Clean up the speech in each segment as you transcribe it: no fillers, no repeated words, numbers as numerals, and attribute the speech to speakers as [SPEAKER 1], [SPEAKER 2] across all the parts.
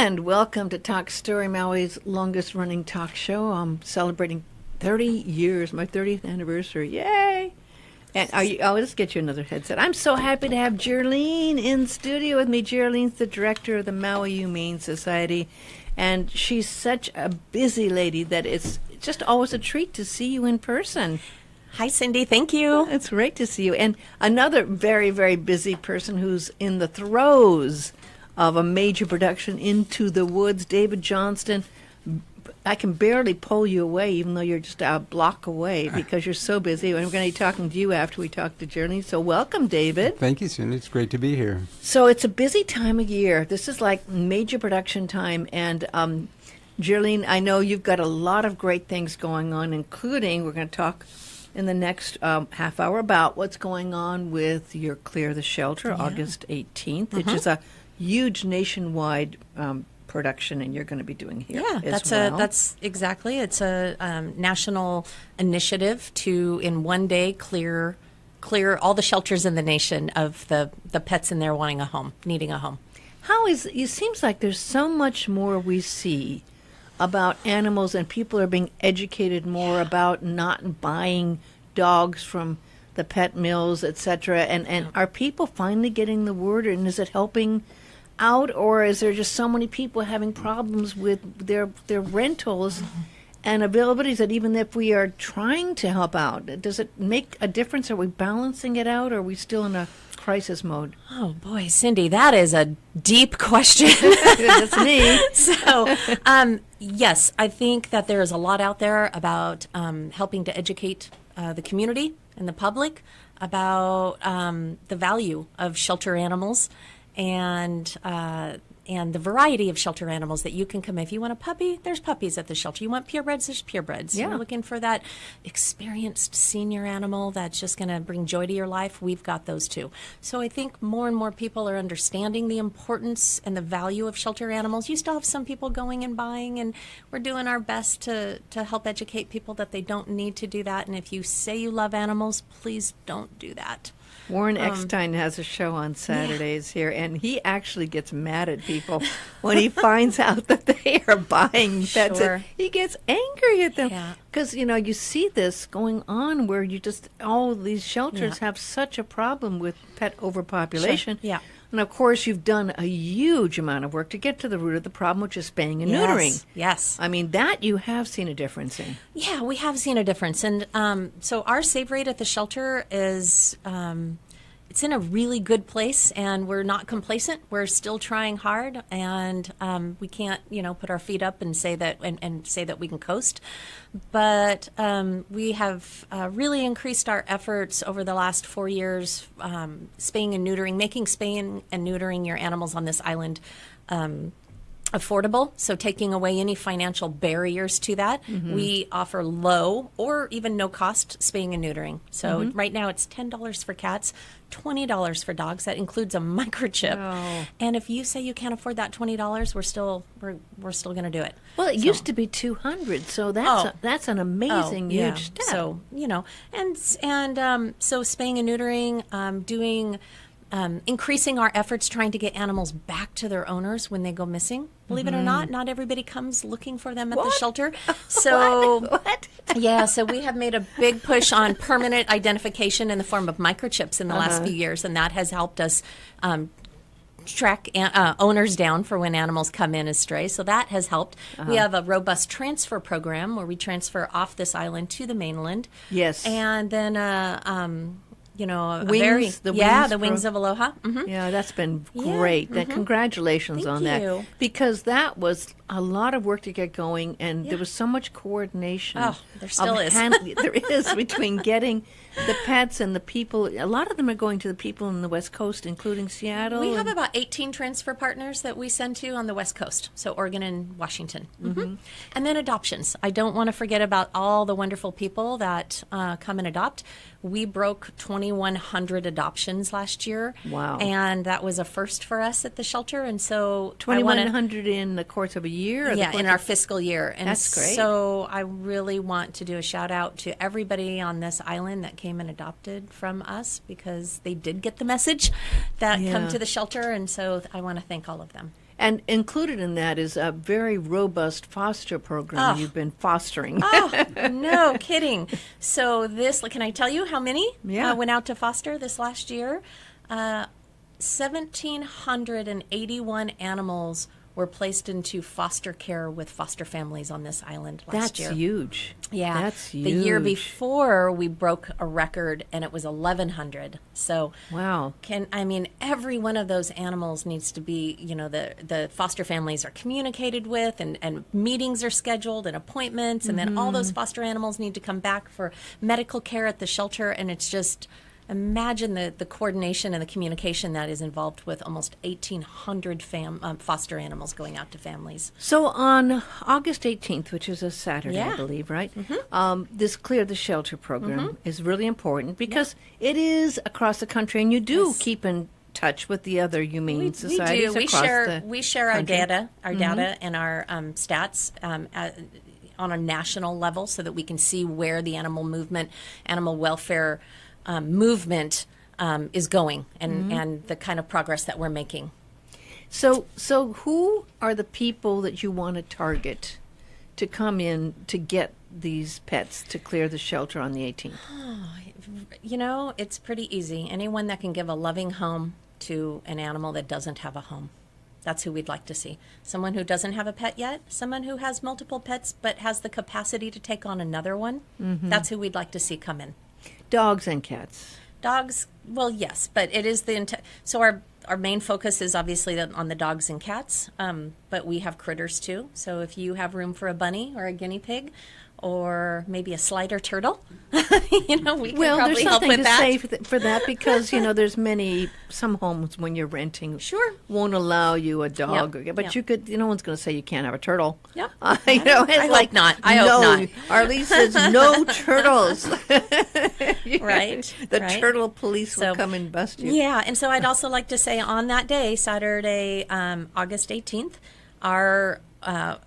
[SPEAKER 1] And welcome to Talk Story, Maui's longest running talk show. I'm celebrating 30 years, my 30th anniversary. Yay! And let's get you another headset. I'm so happy to have Jerleen in studio with me. Jerleen's the director of the Maui Humane Society, and she's such a busy lady that it's just always a treat to see you in person.
[SPEAKER 2] Hi, Cindy. Thank you.
[SPEAKER 1] It's great to see you. And another very, very busy person who's in the throes of a major production, Into the Woods, David Johnston. I can barely pull you away, even though you're just a block away, because you're so busy. And we're going to be talking to you after we talk to Jerleen. So welcome, David.
[SPEAKER 3] Thank you, Cindy. It's great to be here.
[SPEAKER 1] So it's a busy time of year. This is like major production time. And Jerleen, I know you've got a lot of great things going on, including we're going to talk in the next half hour about what's going on with your Clear the Shelter, August 18th, which is a huge nationwide production, and you're going to be doing here.
[SPEAKER 2] Yeah, that's exactly. It's a national initiative to, in one day, clear all the shelters in the nation of the pets in there wanting a home, needing a home.
[SPEAKER 1] It seems like there's so much more we see about animals, and people are being educated more about not buying dogs from the pet mills, etc. And are people finally getting the word, and is it helping out, or is there just so many people having problems with their rentals and availabilities that even if we are trying to help out, does it make a difference? Are we balancing it out, or are we still in a crisis mode?
[SPEAKER 2] Oh boy, Cindy, that is a deep question.
[SPEAKER 1] That's me.
[SPEAKER 2] So, yes, I think that there is a lot out there about helping to educate the community and the public about the value of shelter animals and the variety of shelter animals that you can come. If you want a puppy, there's puppies at the shelter. You want purebreds, there's purebreds.
[SPEAKER 1] Yeah.
[SPEAKER 2] You're looking for that experienced senior animal that's just going to bring joy to your life, we've got those too. So I think more and more people are understanding the importance and the value of shelter animals. You still have some people going and buying, and we're doing our best to help educate people that they don't need to do that. And if you say you love animals, please don't do that.
[SPEAKER 1] Warren Eckstein has a show on Saturdays here, and he actually gets mad at people when he finds out that they are buying pets.
[SPEAKER 2] Sure.
[SPEAKER 1] He gets angry at them
[SPEAKER 2] Yeah.
[SPEAKER 1] because, you see this going on where all these shelters have such a problem with pet overpopulation.
[SPEAKER 2] Sure. Yeah.
[SPEAKER 1] And, of course, you've done a huge amount of work to get to the root of the problem, which is spaying and neutering.
[SPEAKER 2] Yes.
[SPEAKER 1] I mean, that you have seen a difference in.
[SPEAKER 2] Yeah, we have seen a difference. And so our save rate at the shelter is it's in a really good place, and we're not complacent. We're still trying hard, and we can't, put our feet up and say that and say that we can coast. But we have really increased our efforts over the last 4 years, spaying and neutering, making spaying and neutering your animals on this island affordable, so taking away any financial barriers to that. We offer low or even no cost spaying and neutering. So right now it's $10 for cats, $20 for dogs. That includes a microchip.
[SPEAKER 1] Oh.
[SPEAKER 2] And if you say you can't afford that $20, we're still going to do it.
[SPEAKER 1] Well, it used to be $200, so that's an amazing huge step.
[SPEAKER 2] So and so spaying and neutering, doing. Increasing our efforts trying to get animals back to their owners when they go missing. Believe it or not everybody comes looking for them at the shelter. So,
[SPEAKER 1] What?
[SPEAKER 2] Yeah, so we have made a big push on permanent identification in the form of microchips in the last few years, and that has helped us track owners down for when animals come in as stray. So that has helped. We have a robust transfer program where we transfer off this island to the mainland.
[SPEAKER 1] Yes.
[SPEAKER 2] And then
[SPEAKER 1] the
[SPEAKER 2] Wings of Aloha.
[SPEAKER 1] Yeah, that's been great. Congratulations on
[SPEAKER 2] Thank
[SPEAKER 1] that.
[SPEAKER 2] you.
[SPEAKER 1] Because that was a lot of work to get going, and there was so much coordination.
[SPEAKER 2] Oh, there still is.
[SPEAKER 1] There is between getting the pets and the people. A lot of them are going to the people in the West Coast, including Seattle.
[SPEAKER 2] We have about 18 transfer partners that we send to on the West Coast, so Oregon and Washington. And then adoptions. I don't want to forget about all the wonderful people that come and adopt. We broke 2,100 adoptions last year.
[SPEAKER 1] Wow.
[SPEAKER 2] And that was a first for us at the shelter. And so
[SPEAKER 1] 2,100 in the course of a year?
[SPEAKER 2] Yeah, in our fiscal year. And
[SPEAKER 1] that's great.
[SPEAKER 2] So I really want to do a shout out to everybody on this island that came and adopted from us, because they did get the message that come to the shelter. And so I want to thank all of them.
[SPEAKER 1] And included in that is a very robust foster program you've been fostering.
[SPEAKER 2] Oh, no kidding. So can I tell you how many went out to foster this last year? 1,781 animals were placed into foster care with foster families on this island last year.
[SPEAKER 1] That's huge.
[SPEAKER 2] Yeah.
[SPEAKER 1] That's huge.
[SPEAKER 2] The year before, we broke a record, and it was 1,100. So,
[SPEAKER 1] wow.
[SPEAKER 2] Every one of those animals needs to be, the foster families are communicated with, and meetings are scheduled, and appointments, and then all those foster animals need to come back for medical care at the shelter, and it's just... Imagine the coordination and the communication that is involved with almost 1,800 foster animals going out to families.
[SPEAKER 1] So on August 18th, which is a Saturday, I believe, right? This Clear the Shelter program is really important because it is across the country, and you do keep in touch with the other humane societies across the country.
[SPEAKER 2] We share our data and our stats on a national level so that we can see where the animal welfare movement is going and the kind of progress that we're making.
[SPEAKER 1] So who are the people that you want to target to come in to get these pets to clear the shelter on the 18th?
[SPEAKER 2] It's pretty easy. Anyone that can give a loving home to an animal that doesn't have a home. That's who we'd like to see. Someone who doesn't have a pet yet, someone who has multiple pets but has the capacity to take on another one. That's who we'd like to see come in.
[SPEAKER 1] Dogs and cats.
[SPEAKER 2] Dogs, well, yes, but it is so our main focus is obviously on the dogs and cats, but we have critters too. So if you have room for a bunny or a guinea pig or maybe a slider turtle, we can probably help with that.
[SPEAKER 1] Say for that because, there's some homes when you're renting won't allow you a dog. But you could, no one's going to say you can't have a turtle.
[SPEAKER 2] Yep.
[SPEAKER 1] I
[SPEAKER 2] hope not. I hope not.
[SPEAKER 1] Arlene says no turtles.
[SPEAKER 2] Right.
[SPEAKER 1] The turtle police will come and bust you.
[SPEAKER 2] Yeah, and so I'd also like to say on that day, Saturday, August 18th, our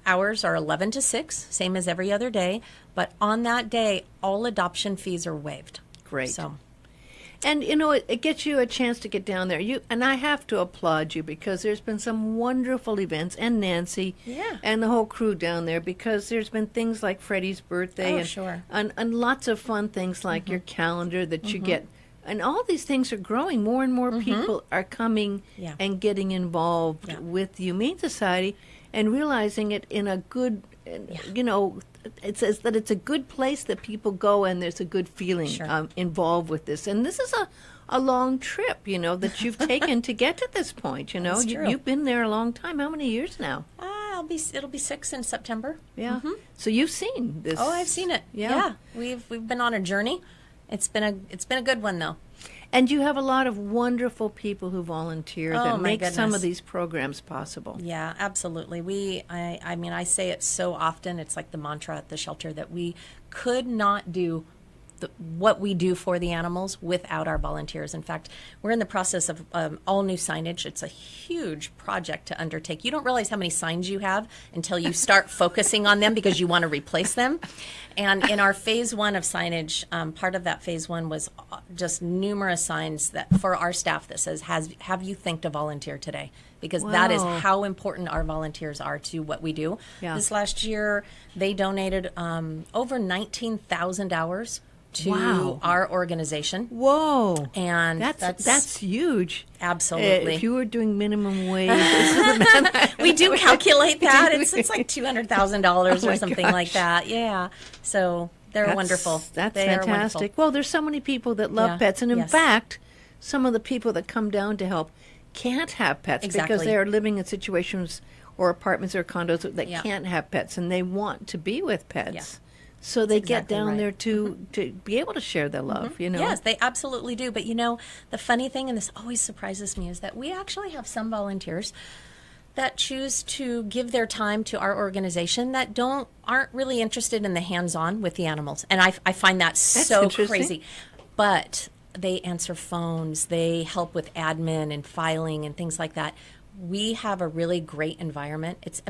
[SPEAKER 2] hours are 11 to 6, same as every other day. But on that day, all adoption fees are waived.
[SPEAKER 1] Great.
[SPEAKER 2] So,
[SPEAKER 1] and, it gets you a chance to get down there. And I have to applaud you because there's been some wonderful events, and Nancy and the whole crew down there, because there's been things like Freddie's birthday and lots of fun things like your calendar that you get. And all these things are growing. More and more people are coming and getting involved with the Humane Society and realizing it in a good, it says that it's a good place that people go and there's a good feeling involved with this. And this is a long trip, that you've taken to get to this point,
[SPEAKER 2] That's true.
[SPEAKER 1] You've been there a long time. How many years now?
[SPEAKER 2] It'll be 6 in September.
[SPEAKER 1] Yeah. So you've seen this.
[SPEAKER 2] Oh, I've seen it. Yeah. We've been on a journey. It's been a good one though.
[SPEAKER 1] And you have a lot of wonderful people who volunteer that make
[SPEAKER 2] goodness.
[SPEAKER 1] some of these programs possible.
[SPEAKER 2] Yeah, absolutely. I say it so often. It's like the mantra at the shelter that we could not do what we do for the animals without our volunteers. In fact, we're in the process of all new signage. It's a huge project to undertake. You don't realize how many signs you have until you start focusing on them because you want to replace them. And in our phase 1 of signage, part of that phase 1 was just numerous signs that for our staff that says, have you thanked a volunteer today? Because that is how important our volunteers are to what we do. Yeah. This last year, they donated over 19,000 hours to our organization.
[SPEAKER 1] Whoa.
[SPEAKER 2] And
[SPEAKER 1] that's huge.
[SPEAKER 2] Absolutely.
[SPEAKER 1] If you were doing minimum wage,
[SPEAKER 2] we do calculate that. It's like $200,000 or something like that. Yeah. So they're wonderful.
[SPEAKER 1] That's
[SPEAKER 2] they
[SPEAKER 1] fantastic.
[SPEAKER 2] Wonderful.
[SPEAKER 1] Well, there's so many people that love pets. And in fact, some of the people that come down to help can't have pets because they are living in situations or apartments or condos that can't have pets, and they want to be with pets. Yeah. So they get down there to be able to share their love,
[SPEAKER 2] Yes, they absolutely do. But, the funny thing, and this always surprises me, is that we actually have some volunteers that choose to give their time to our organization that aren't really interested in the hands-on with the animals. And I find that's so crazy. But they answer phones, they help with admin and filing and things like that. We have a really great environment. It's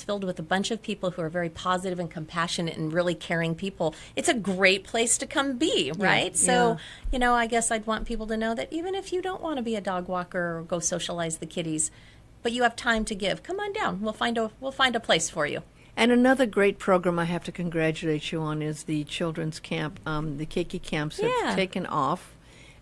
[SPEAKER 2] filled with a bunch of people who are very positive and compassionate and really caring people. It's a great place to come be, right? So, I guess I'd want people to know that even if you don't want to be a dog walker or go socialize the kitties, but you have time to give, come on down. We'll find a place for you.
[SPEAKER 1] And another great program I have to congratulate you on is the children's camp. The Keiki camps have taken off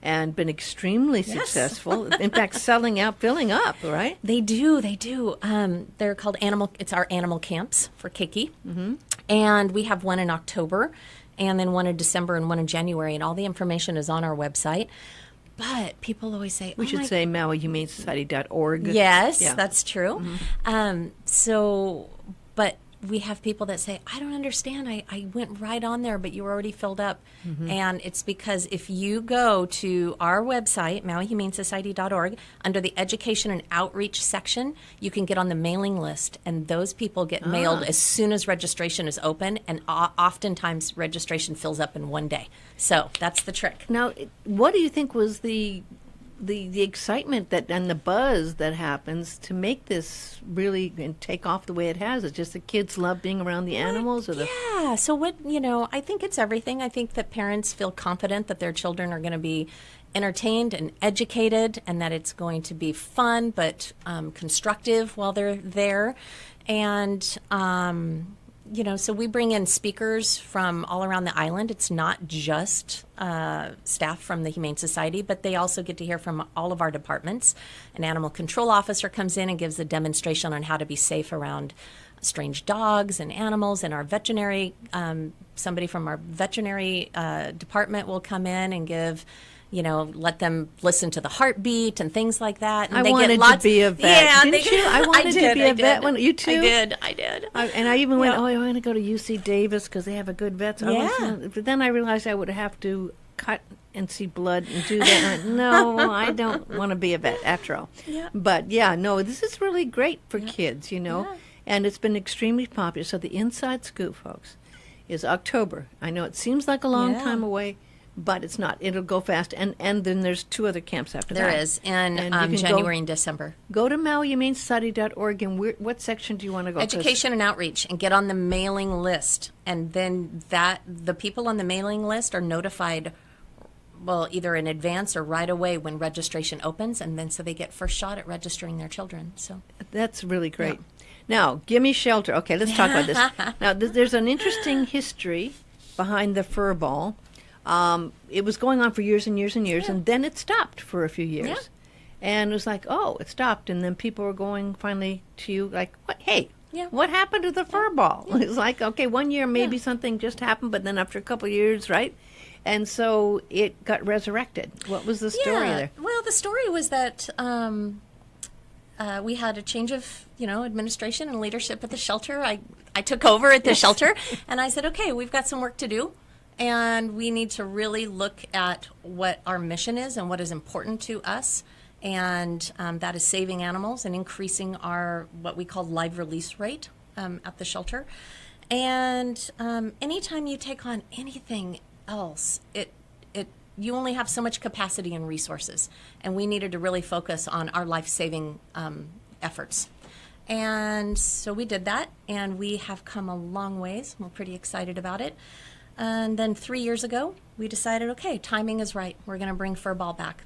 [SPEAKER 1] and been extremely successful. In fact, selling out, filling up, right?
[SPEAKER 2] They do. They're called it's our animal camps for Keiki. Mm-hmm. And we have one in October, and then one in December and one in January, and all the information is on our website. But people always say,
[SPEAKER 1] we should say MauiHumaneSociety.org.
[SPEAKER 2] Yes,
[SPEAKER 1] Yeah.
[SPEAKER 2] that's true.
[SPEAKER 1] Mm-hmm.
[SPEAKER 2] But we have people that say, I don't understand. I went right on there, but you were already filled up. Mm-hmm. And it's because if you go to our website, MauiHumaneSociety.org, under the Education and Outreach section, you can get on the mailing list. And those people get mailed as soon as registration is open. And oftentimes registration fills up in one day. So that's the trick.
[SPEAKER 1] Now, what do you think was the excitement and the buzz that happens to make this really and take off the way it has? It's just the kids love being around the animals, or
[SPEAKER 2] yeah. So I think it's everything. I think that parents feel confident that their children are going to be entertained and educated, and that it's going to be fun but constructive while they're there, and so we bring in speakers from all around the island. It's not just staff from the Humane Society, but they also get to hear from all of our departments. An animal control officer comes in and gives a demonstration on how to be safe around strange dogs and animals. And our veterinary, somebody from our veterinary department will come in and give, let them listen to the heartbeat and things like that. And
[SPEAKER 1] I wanted to be a vet.
[SPEAKER 2] Yeah,
[SPEAKER 1] Didn't you? I wanted to be a vet. You too?
[SPEAKER 2] I did.
[SPEAKER 1] And I even went, I want to go to UC Davis because they have a good vet. So but then I realized I would have to cut and see blood and do that. And I went, no, I don't want to be a vet after all. Yeah. But this is really great for kids, Yeah. And it's been extremely popular. So the inside scoop, folks, is October. I know it seems like a long time away, but it's not. It'll go fast. And then there's 2 other camps after that.
[SPEAKER 2] There is, in January and December.
[SPEAKER 1] Go to MauiHumaneSociety.org, and what section do you want to go to?
[SPEAKER 2] Education and Outreach, and get on the mailing list. And then the people on the mailing list are notified, either in advance or right away when registration opens, and then so they get first shot at registering their children. So
[SPEAKER 1] that's really great. Yeah. Now, gimme shelter. Okay, let's talk about this. Now, there's an interesting history behind the fur ball. It was going on for years and years and years, and then it stopped for a few years. Yeah. And it was like, it stopped. And then people were going finally to you like, what? Hey, what happened to the fur ball? Yeah. It was like, okay, one year maybe something just happened, but then after a couple of years, right? And so it got resurrected. What was the story there?
[SPEAKER 2] Well, the story was that we had a change of, administration and leadership at the shelter. I took over at the shelter, and I said, okay, we've got some work to do. And we need to really look at what our mission is and what is important to us. And that is saving animals and increasing our what we call live release rate at the shelter. And anytime you take on anything else, you only have so much capacity and resources. And we needed to really focus on our life-saving efforts. And so we did that, and we have come a long ways. We're pretty excited about it. And then 3 years ago, we decided, okay, timing is right. We're going to bring Furball back.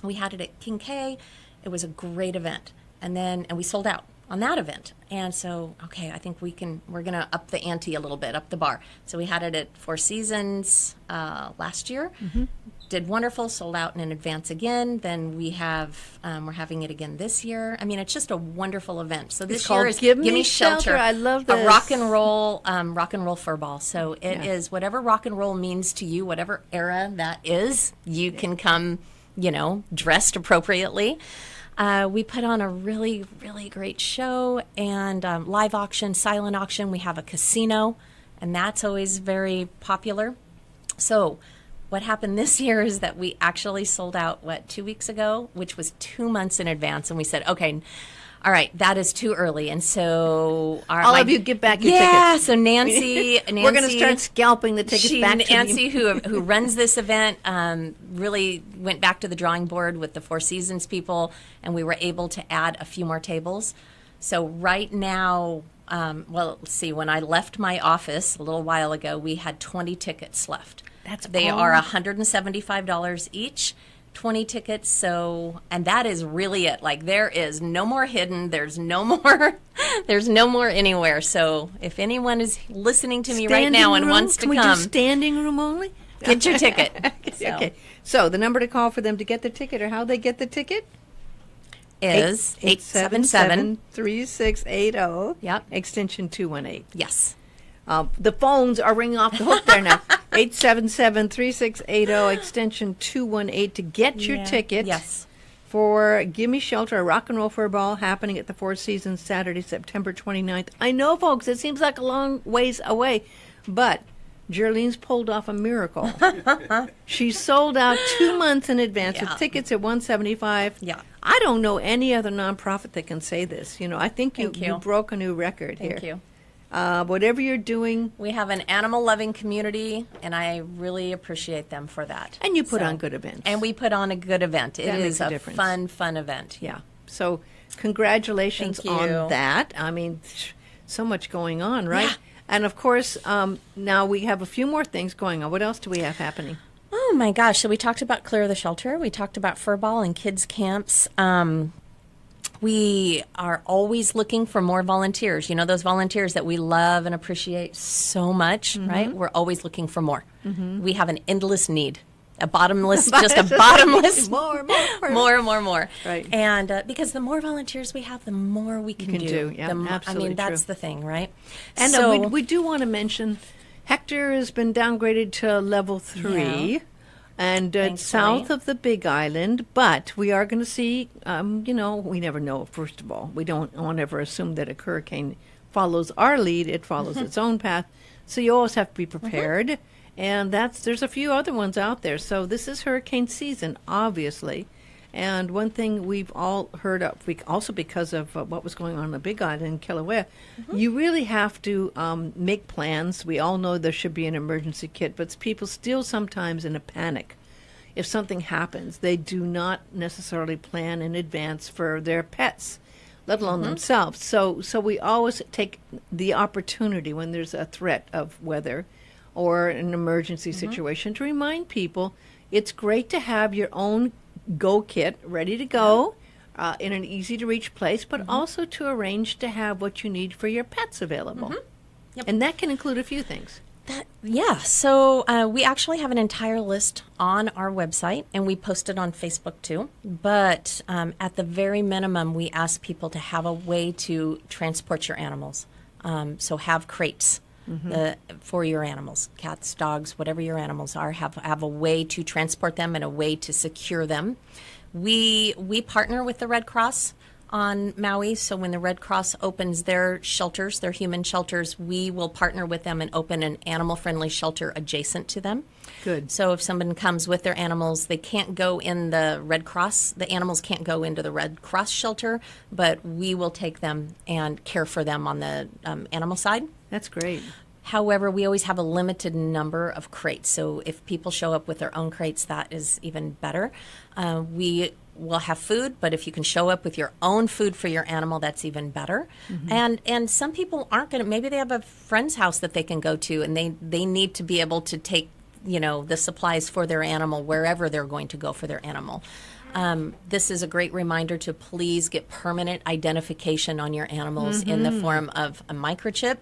[SPEAKER 2] We had it at King K. It was a great event. And we sold out on that event. And so, okay, I think we're going to up the ante a little bit, up the bar. So we had it at Four Seasons last year. Mm-hmm. Did wonderful, sold out in advance again. Then we're having it again this year. I mean, it's just a wonderful event. So this year is Gimme Shelter.
[SPEAKER 1] I love this.
[SPEAKER 2] A rock and roll furball. So it is whatever rock and roll means to you, whatever era that is, you can come, dressed appropriately. We put on a really, really great show and live auction, silent auction. We have a casino, and that's always very popular. So what happened this year is that we actually sold out, 2 weeks ago, which was 2 months in advance. And we said, okay, all right, that is too early. And so
[SPEAKER 1] all of you get back your tickets.
[SPEAKER 2] Yeah, so Nancy.
[SPEAKER 1] We're going to start scalping the tickets back to
[SPEAKER 2] Nancy, you. who runs this event, really went back to the drawing board with the Four Seasons people, and we were able to add a few more tables. So right now, let's see, when I left my office a little while ago, we had 20 tickets left. They are $175 each. 20 tickets. So, and that is really it. Like, there is no more hidden. There's no more. There's no more anywhere. So, if anyone is listening to me right now and wants to
[SPEAKER 1] Can we
[SPEAKER 2] come,
[SPEAKER 1] do standing room only?
[SPEAKER 2] get your ticket.
[SPEAKER 1] Okay. So the number to call for them to get the ticket, or how they get the ticket,
[SPEAKER 2] is
[SPEAKER 1] 877-3680.
[SPEAKER 2] Yep.
[SPEAKER 1] Extension 218.
[SPEAKER 2] Yes.
[SPEAKER 1] The phones are ringing off the hook there now. 877-3680, extension 218 to get your ticket.
[SPEAKER 2] Yes.
[SPEAKER 1] For Gimme Shelter, a rock and roll fur ball happening at the Four Seasons Saturday, September 29th. I know, folks, it seems like a long ways away, but Jerleen's pulled off a miracle. She sold out 2 months in advance with tickets at $175.
[SPEAKER 2] Yeah.
[SPEAKER 1] I don't know any other nonprofit that can say this. You know, I think you broke a new record here.
[SPEAKER 2] Thank you.
[SPEAKER 1] Whatever you're doing.
[SPEAKER 2] We have an animal-loving community, and I really appreciate them for that.
[SPEAKER 1] And you put on good events.
[SPEAKER 2] And we put on a good event. It is a
[SPEAKER 1] difference.
[SPEAKER 2] fun event.
[SPEAKER 1] Yeah. So congratulations on that. I mean, so much going on, right?
[SPEAKER 2] Yeah.
[SPEAKER 1] And, of course, now we have a few more things going on. What else do we have happening?
[SPEAKER 2] Oh, my gosh. So we talked about Clear the Shelter. We talked about furball and kids' camps. We are always looking for more volunteers. You know, those volunteers that we love and appreciate so much, right? We're always looking for more. We have an endless need. A bottomless, just a bottomless.
[SPEAKER 1] More.
[SPEAKER 2] More.
[SPEAKER 1] Right.
[SPEAKER 2] And because the more volunteers we have, the more we can do.
[SPEAKER 1] Yeah, absolutely
[SPEAKER 2] I mean, that's
[SPEAKER 1] true.
[SPEAKER 2] the thing, right?
[SPEAKER 1] And
[SPEAKER 2] so,
[SPEAKER 1] we do want to mention Hector has been downgraded to level 3.
[SPEAKER 2] Yeah.
[SPEAKER 1] And south of the Big Island, but we are going to see, you know, we never know, first of all. We don't want to ever assume that a hurricane follows our lead. It follows its own path. So you always have to be prepared. And there's a few other ones out there. So this is hurricane season, obviously. And one thing we've all heard of, also because of what was going on the Big Island in Kilauea, you really have to make plans. We all know there should be an emergency kit, but people still sometimes in a panic. If something happens, they do not necessarily plan in advance for their pets, let alone themselves. So we always take the opportunity when there's a threat of weather or an emergency situation to remind people it's great to have your own go kit ready to go in an easy to reach place, but also to arrange to have what you need for your pets available.
[SPEAKER 2] Yep.
[SPEAKER 1] And that can include a few things.
[SPEAKER 2] So we actually have an entire list on our website, and we post it on Facebook too. But at the very minimum, we ask people to have a way to transport your animals. So have crates. For your animals, cats, dogs, whatever your animals are, have a way to transport them and a way to secure them. We partner with the Red Cross on Maui, so when the Red Cross opens their shelters, their human shelters, we will partner with them and open an animal-friendly shelter adjacent to them.
[SPEAKER 1] Good.
[SPEAKER 2] So if someone comes with their animals, they can't go in the Red Cross. The animals can't go into the Red Cross shelter, but we will take them and care for them on the animal side.
[SPEAKER 1] That's great.
[SPEAKER 2] However, we always have a limited number of crates. So if people show up with their own crates, that is even better. We will have food, but if you can show up with your own food for your animal, that's even better. And some people aren't going to, maybe they have a friend's house that they can go to, and they need to be able to take, you know, the supplies for their animal wherever they're going to go for their animal. This is a great reminder to please get permanent identification on your animals in the form of a microchip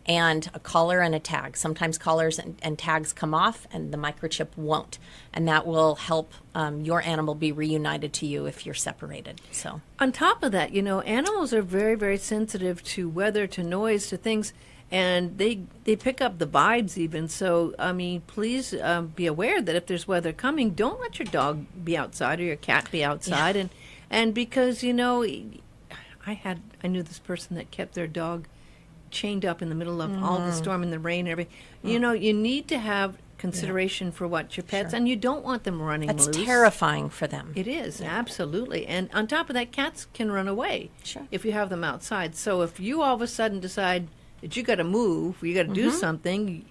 [SPEAKER 2] and a collar and a tag. Sometimes collars and tags come off and the microchip won't. And that will help your animal be reunited to you if you're separated. So,
[SPEAKER 1] on top of that, you know, animals are very, very sensitive to weather, to noise, to things, and they pick up the vibes even. So, I mean, please be aware that if there's weather coming, don't let your dog be outside or your cat be outside.
[SPEAKER 2] Yeah.
[SPEAKER 1] And because, you know, I knew this person that kept their dog chained up in the middle of all the storm and the rain and everything. You know, you need to have consideration for what your pets, and you don't want them running loose.
[SPEAKER 2] That's terrifying for them.
[SPEAKER 1] It is, absolutely. And on top of that, cats can run away if you have them outside. So if you all of a sudden decide that you got to move, you got to do something,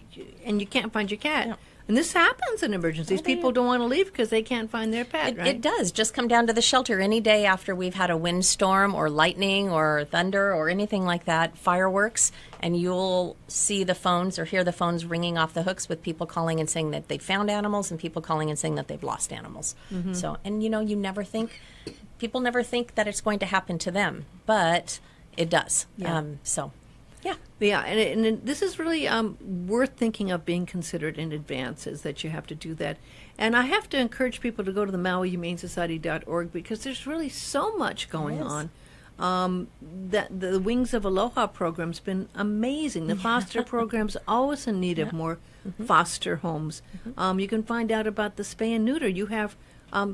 [SPEAKER 1] and you can't find your cat, And this happens in emergencies. People don't want to leave because they can't find their pet, right?
[SPEAKER 2] It does. Just come down to the shelter any day after we've had a windstorm or lightning or thunder or anything like that, fireworks, and you'll see the phones or hear the phones ringing off the hooks with people calling and saying that they found animals and people calling and saying that they've lost animals. So, and you people never think that it's going to happen to them, but it does.
[SPEAKER 1] Yeah. Yeah, and this is really worth thinking of being considered in advance, is that you have to do that. And I have to encourage people to go to the MauiHumaneSociety.org because there's really so much going on. That the Wings of Aloha program's been amazing. The foster program's always in need of more foster homes. You can find out about the spay and neuter. You have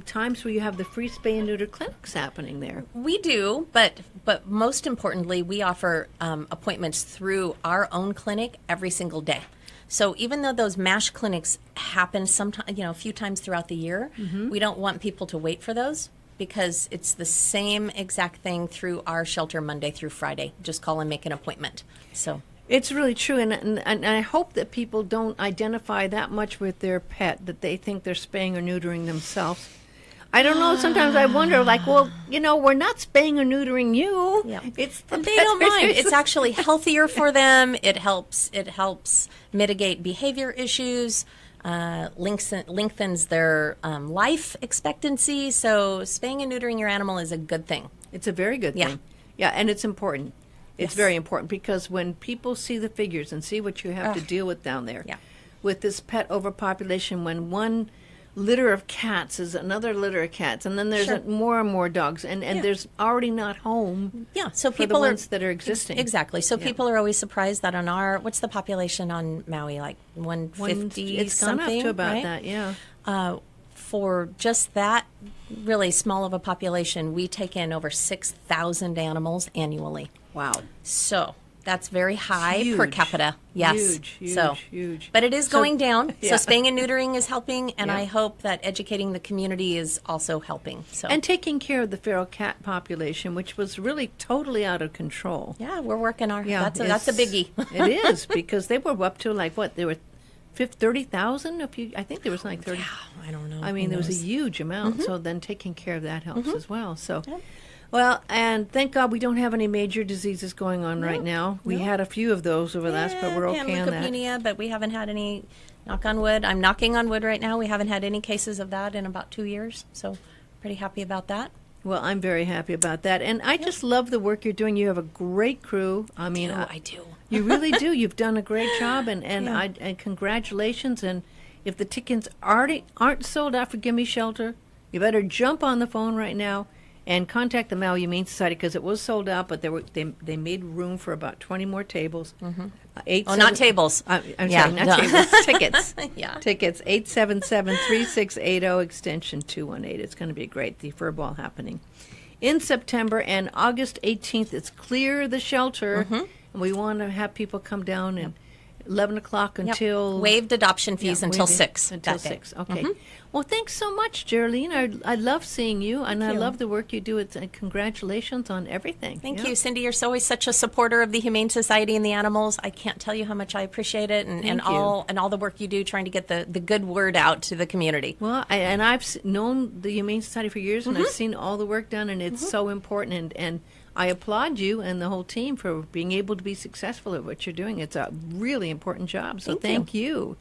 [SPEAKER 1] times where you have the free spay and neuter clinics happening there.
[SPEAKER 2] We do, but most importantly, we offer appointments through our own clinic every single day. So even though those MASH clinics happen a few times throughout the year, we don't want people to wait for those because it's the same exact thing through our shelter Monday through Friday. Just call and make an appointment. So.
[SPEAKER 1] It's really true, and I hope that people don't identify that much with their pet, that they think they're spaying or neutering themselves. I don't know, sometimes I wonder, we're not spaying or neutering you.
[SPEAKER 2] Yeah.
[SPEAKER 1] It's the
[SPEAKER 2] And they
[SPEAKER 1] pet.
[SPEAKER 2] don't mind. It's actually healthier for them. It helps mitigate behavior issues, lengthens their life expectancy. So spaying and neutering your animal is a good thing.
[SPEAKER 1] It's a very good thing. Yeah, and it's important. It's very important because when people see the figures and see what you have to deal with down there, with this pet overpopulation, when one litter of cats is another litter of cats, and then there's more and more dogs, and there's already not home
[SPEAKER 2] so
[SPEAKER 1] for
[SPEAKER 2] people
[SPEAKER 1] the ones that are existing.
[SPEAKER 2] Exactly. So people are always surprised that on what's the population on Maui, like 150
[SPEAKER 1] It's gone
[SPEAKER 2] something?
[SPEAKER 1] up to about
[SPEAKER 2] right?
[SPEAKER 1] that, yeah.
[SPEAKER 2] For just that really small of a population, we take in over 6,000 animals annually.
[SPEAKER 1] Wow.
[SPEAKER 2] So that's very high per capita. Yes.
[SPEAKER 1] Huge.
[SPEAKER 2] But it is going down. So spaying and neutering is helping, and I hope that educating the community is also helping. So
[SPEAKER 1] and taking care of the feral cat population, which was really totally out of control.
[SPEAKER 2] Yeah, we're working our. That's a biggie.
[SPEAKER 1] It is, because they were up to they were 30,000. I think there was like 30.
[SPEAKER 2] Yeah, I don't know.
[SPEAKER 1] I mean, there was a huge amount. So then taking care of that helps as well. So. Well, and thank God we don't have any major diseases going on right now. We had a few of those over the last, but we're okay on that.
[SPEAKER 2] Leukopenia, but we haven't had any, knock on wood. I'm knocking on wood right now. We haven't had any cases of that in about 2 years, so pretty happy about that.
[SPEAKER 1] Well, I'm very happy about that. And I just love the work you're doing. You have a great crew. I mean,
[SPEAKER 2] I do.
[SPEAKER 1] You really do. You've done a great job, and congratulations. And if the tickets aren't sold out for Gimme Shelter, you better jump on the phone right now and contact the Maui Humane Society, because it was sold out, but they made room for about 20 more tables.
[SPEAKER 2] Not tables.
[SPEAKER 1] I'm sorry, not tables. Tickets. Tickets. 877-3680 extension 218. It's going to be great. The fur ball happening in September, and August 18th. It's Clear the Shelter, and we want to have people come down and 11 o'clock until...
[SPEAKER 2] Waived adoption fees until 6.
[SPEAKER 1] Until 6, okay. Well, thanks so much, Jerleen. I love seeing you, and I love the work you do. And congratulations on everything.
[SPEAKER 2] Thank you, Cindy. You're always such a supporter of the Humane Society and the animals. I can't tell you how much I appreciate it, and all the work you do trying to get the good word out to the community.
[SPEAKER 1] Well, I've known the Humane Society for years, and I've seen all the work done, and it's so important. And I applaud you and the whole team for being able to be successful at what you're doing. It's a really important job, so thank you.